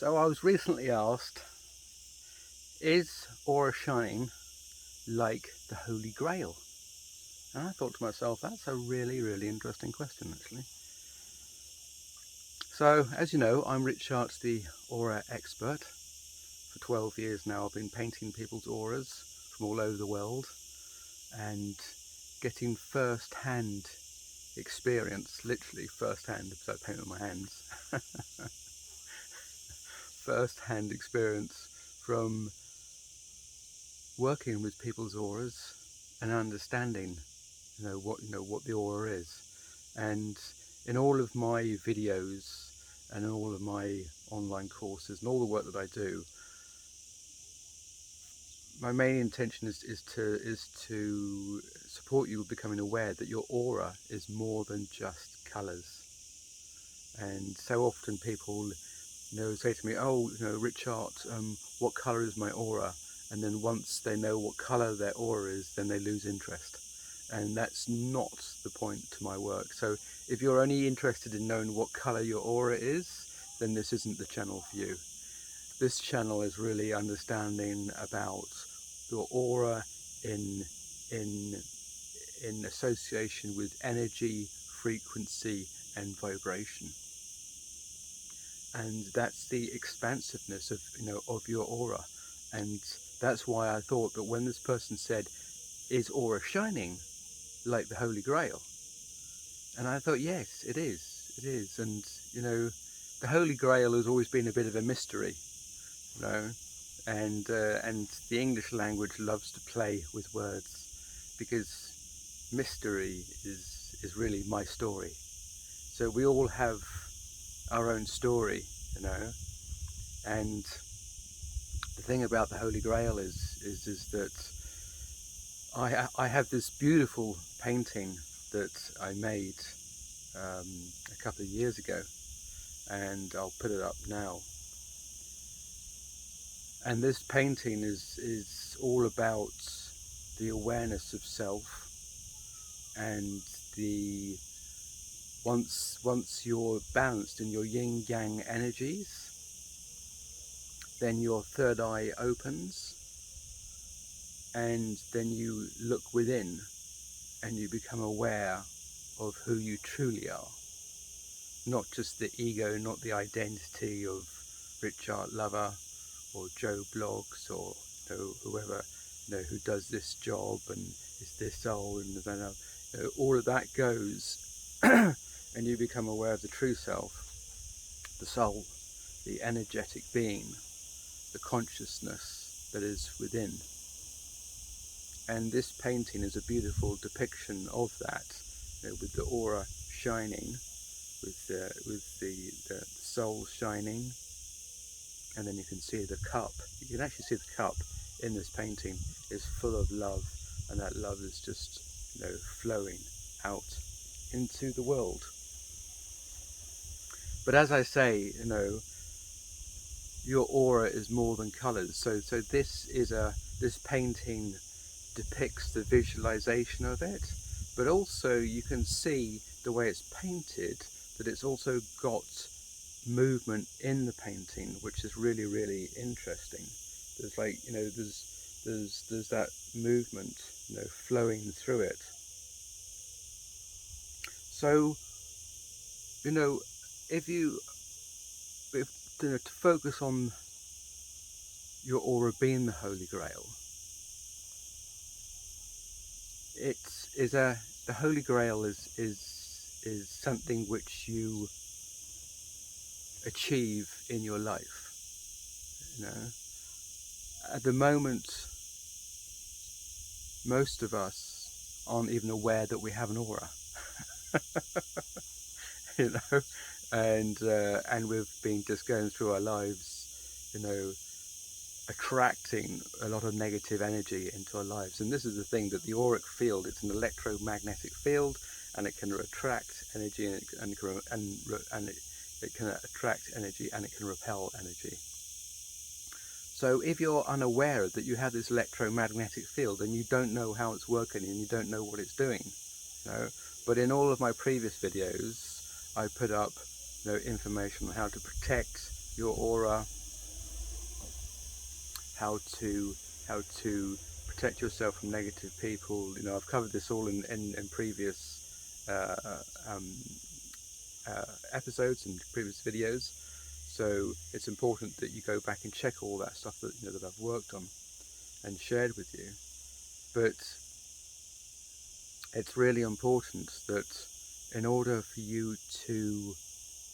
So I was recently asked, is aura shining like the Holy Grail? And I thought to myself, that's a really interesting question actually. So as you know, I'm Rich Shart's the aura expert. For 12 years now I've been painting people's auras from all over the world and getting first-hand experience, literally first-hand because I paint with my hands, first-hand experience from working with people's auras and understanding what the aura is. And in all of my videos and in all of my online courses and all the work that I do, my main intention is to support you with becoming aware that your aura is more than just colours. And so often people say to me, oh, Rich Hart, what colour is my aura? And then once they know what colour their aura is, then they lose interest. And that's not the point to my work. So if you're only interested in knowing what colour your aura is, then this isn't the channel for you. This channel is really understanding about your aura in association with energy, frequency and vibration. And that's the expansiveness of your aura. And that's why I thought that when this person said, is aura shining like the Holy Grail? And I thought, yes, it is. And the Holy Grail has always been a bit of a mystery, and the English language loves to play with words, because mystery is really my story. So we all have our own story, and the thing about the Holy Grail is that I have this beautiful painting that I made a couple of years ago, and I'll put it up now. And this painting is all about the awareness of self, and the once you're balanced in your yin yang energies, then your third eye opens, and then you look within and you become aware of who you truly are. Not just the ego, not the identity of Rich Hart Lover or Joe Blogs or whoever who does this job and is this old, and all of that goes and you become aware of the true self, the soul, the energetic being, the consciousness that is within. And this painting is a beautiful depiction of that, with the aura shining, with the soul shining, and then you can see the cup. You can actually see the cup in this painting is full of love, and that love is just flowing out into the world. But as I say, your aura is more than colours. So this painting depicts the visualization of it, but also you can see the way it's painted that it's also got movement in the painting, which is really interesting. There's there's that movement flowing through it. So to focus on your aura being the Holy Grail, the Holy Grail is something which you achieve in your life. At the moment, most of us aren't even aware that we have an aura. And we've been just going through our lives, attracting a lot of negative energy into our lives. And this is the thing, that the auric field, it's an electromagnetic field, and it can attract energy, and it can attract energy, and it can repel energy. So if you're unaware that you have this electromagnetic field and you don't know how it's working and you don't know what it's doing, but in all of my previous videos I put up information on how to protect your aura, how to protect yourself from negative people. You know, I've covered this all in previous episodes and previous videos. So it's important that you go back and check all that stuff that that I've worked on and shared with you. But it's really important that in order for you to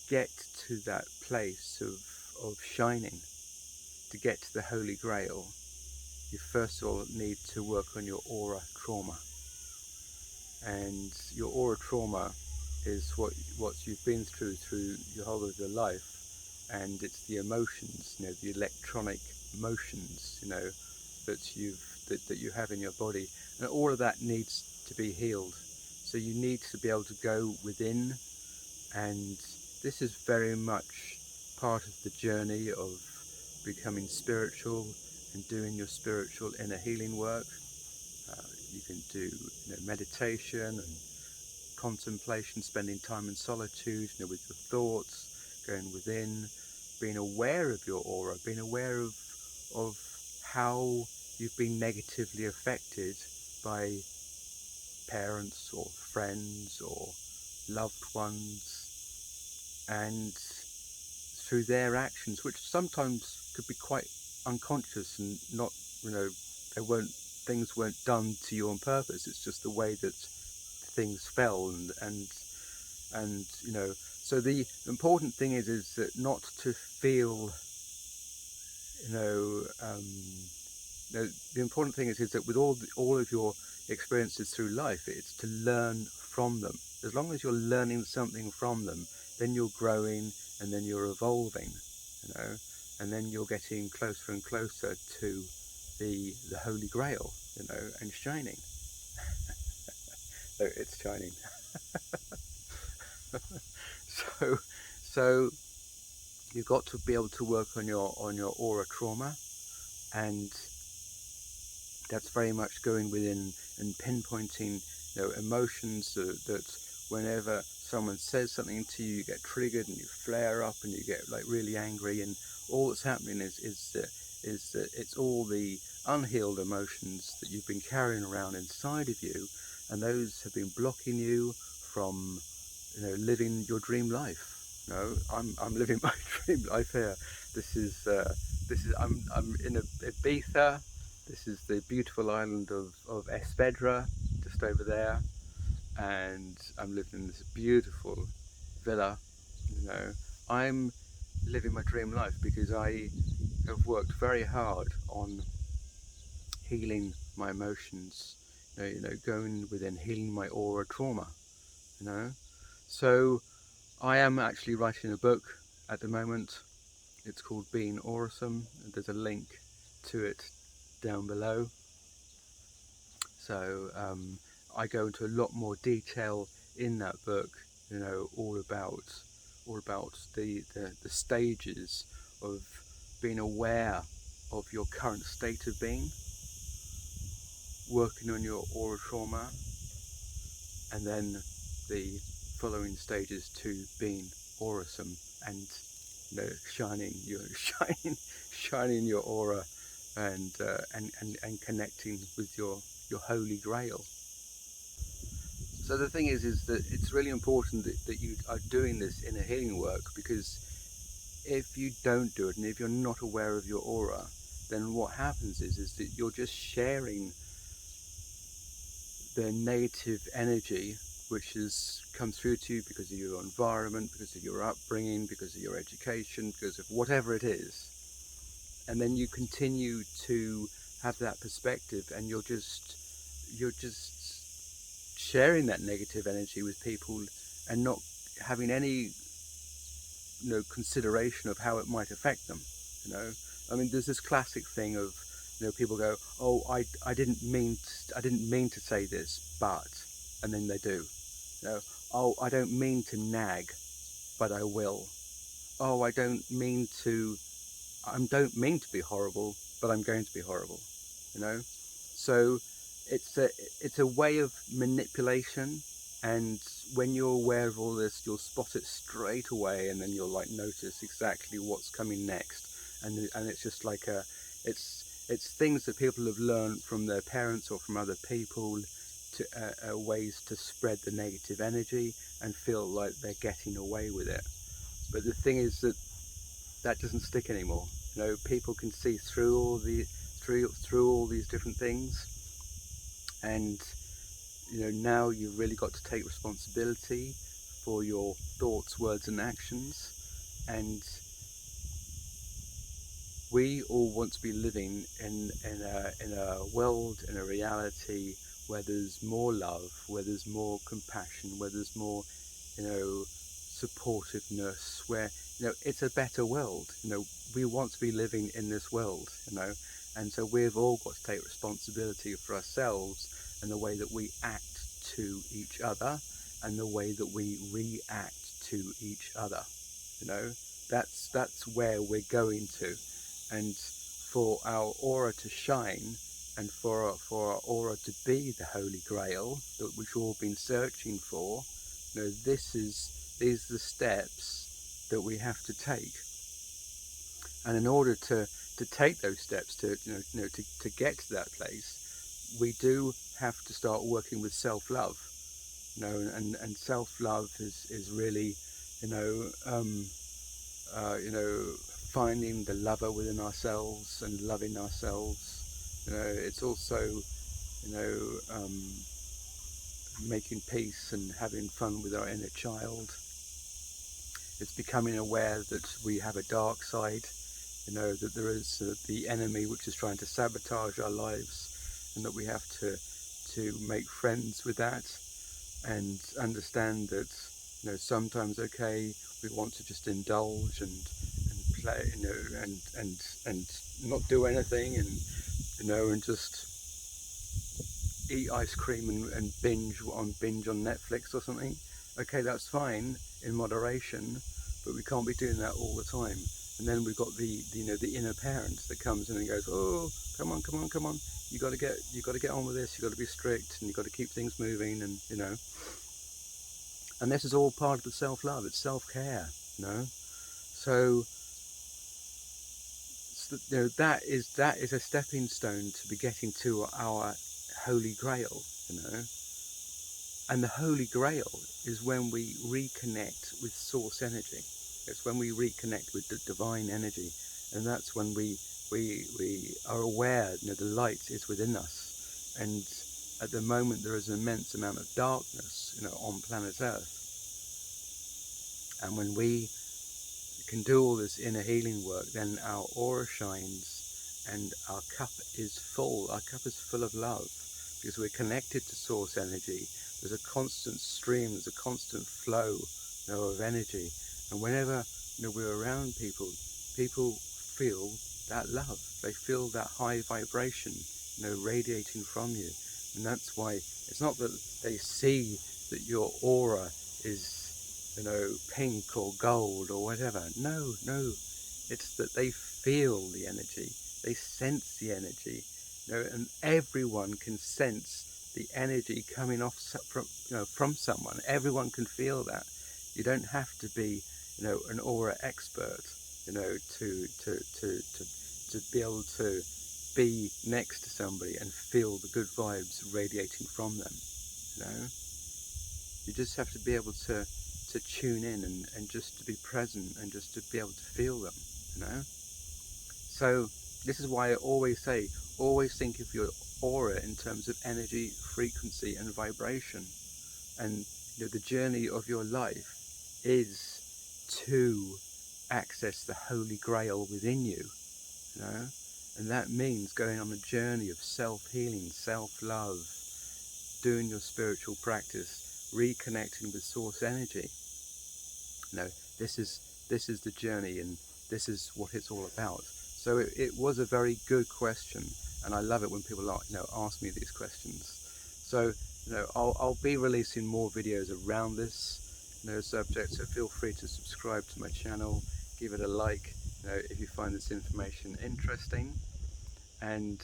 get to that place of shining, to get to the Holy Grail, you first of all need to work on your aura trauma. And your aura trauma is what you've been through your whole of your life, and it's the emotions, the electronic motions, that you have in your body, and all of that needs to be healed. So you need to be able to go within, and this is very much part of the journey of becoming spiritual and doing your spiritual inner healing work. You can do meditation and contemplation, spending time in solitude, with your thoughts, going within, being aware of your aura, being aware of how you've been negatively affected by parents or friends or loved ones, and through their actions, which sometimes could be quite unconscious and not, things weren't done to you on purpose. It's just the way that things fell, and so the important thing is that not to feel, the important thing is that with all of your experiences through life, it's to learn from them. As long as you're learning something from them, then you're growing, and then you're evolving, and then you're getting closer and closer to the Holy Grail, and shining. So it's shining. so you've got to be able to work on your aura trauma, and that's very much going within and pinpointing emotions that whenever someone says something to you, you get triggered and you flare up and you get really angry, and all that's happening is that it's all the unhealed emotions that you've been carrying around inside of you, and those have been blocking you from living your dream life. I'm living my dream life here. This is I'm in Ibiza. This is the beautiful island of Esvedra, just over there, and I'm living in this beautiful villa. I'm living my dream life because I have worked very hard on healing my emotions, going within, healing my aura trauma, So I am actually writing a book at the moment. It's called Being Awesome, and there's a link to it down below. So I go into a lot more detail in that book, all about the stages of being aware of your current state of being, working on your aura trauma, and then the following stages to being awesome and shining your aura, and connecting with your Holy Grail. So the thing is that it's really important that you are doing this inner healing work, because if you don't do it and if you're not aware of your aura, then what happens is that you're just sharing the negative energy which has come through to you because of your environment, because of your upbringing, because of your education, because of whatever it is. And then you continue to have that perspective, and you're just sharing that negative energy with people and not having any consideration of how it might affect them. I mean, there's this classic thing of people go, oh, I didn't mean to say this, but, and then they do. Oh, I don't mean to nag, but I will. Oh, I don't mean to be horrible, but I'm going to be horrible. So it's a way of manipulation And when you're aware of all this, you'll spot it straight away, and then you'll like notice exactly what's coming next. And it's just like it's things that people have learned from their parents or from other people, to ways to spread the negative energy and feel like they're getting away with it. But the thing is that doesn't stick anymore. You know, people can see through all these different things, and you know, now you've really got to take responsibility for your thoughts, words and actions. And we all want to be living in a world, in a reality where there's more love, where there's more compassion, where there's more, you know, supportiveness, where, you know, it's a better world. You know, we want to be living in this world, you know, and so we've all got to take responsibility for ourselves and the way that we act to each other and the way that we react to each other. You know, that's where we're going to. And for our aura to shine, and for our aura to be the Holy Grail that we've all been searching for, you know, these are the steps that we have to take. And in order to take those steps to get to that place, we do have to start working with self-love. You know, and self-love is really, you know, finding the lover within ourselves and loving ourselves. You know, it's also, you know, making peace and having fun with our inner child. It's becoming aware that we have a dark side, you know, that there is the enemy which is trying to sabotage our lives, and that we have to make friends with that and understand that, you know, sometimes, okay, we want to just indulge and play, you know, and not do anything, and, you know, and just eat ice cream and binge on Netflix or something. Okay, that's fine in moderation, but we can't be doing that all the time. And then we've got the you know, the inner parent that comes in and goes, oh, come on, you got to get on with this. You got to be strict, and you got to keep things moving, and, you know. And this is all part of the self-love. It's self-care, you know. So, you know, that is a stepping stone to be getting to our Holy Grail, you know. And the Holy Grail is when we reconnect with source energy. It's when we reconnect with the divine energy, and that's when we are aware, you know, the light is within us. And at the moment there is an immense amount of darkness, you know, on planet Earth. And when we can do all this inner healing work, then our aura shines and our cup is full. Our cup is full of love because we're connected to source energy. There's a constant stream, there's a constant flow, you know, of energy. And whenever, you know, we're around people, people feel that love. They feel that high vibration, you know, radiating from you. And that's why it's not that they see that your aura is, you know, pink or gold or whatever. No, it's that they feel the energy. They sense the energy, you know, and everyone can sense the energy coming off from, you know, from someone. Everyone can feel that. You don't have to be, you know, an aura expert, you know, to be able to be next to somebody and feel the good vibes radiating from them. You know, you just have to be able to tune in and just to be present and just to be able to feel them. You know, so this is why I always say, always think of your aura in terms of energy, frequency and vibration. And, you know, the journey of your life is to access the Holy Grail within you, you know, and that means going on a journey of self-healing, self-love, doing your spiritual practice, reconnecting with source energy. You know, this is the journey, and this is what it's all about. So it was a very good question, and I love it when people, you know, ask me these questions. So, you know, I'll be releasing more videos around this, you know, subject. So feel free to subscribe to my channel, give it a like, you know, if you find this information interesting. And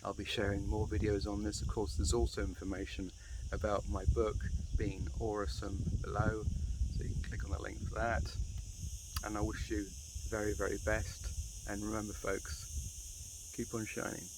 I'll be sharing more videos on this. Of course, there's also information about my book being awesome below, so you can click on the link for that. And I wish you the very, very best, and remember folks, keep on shining.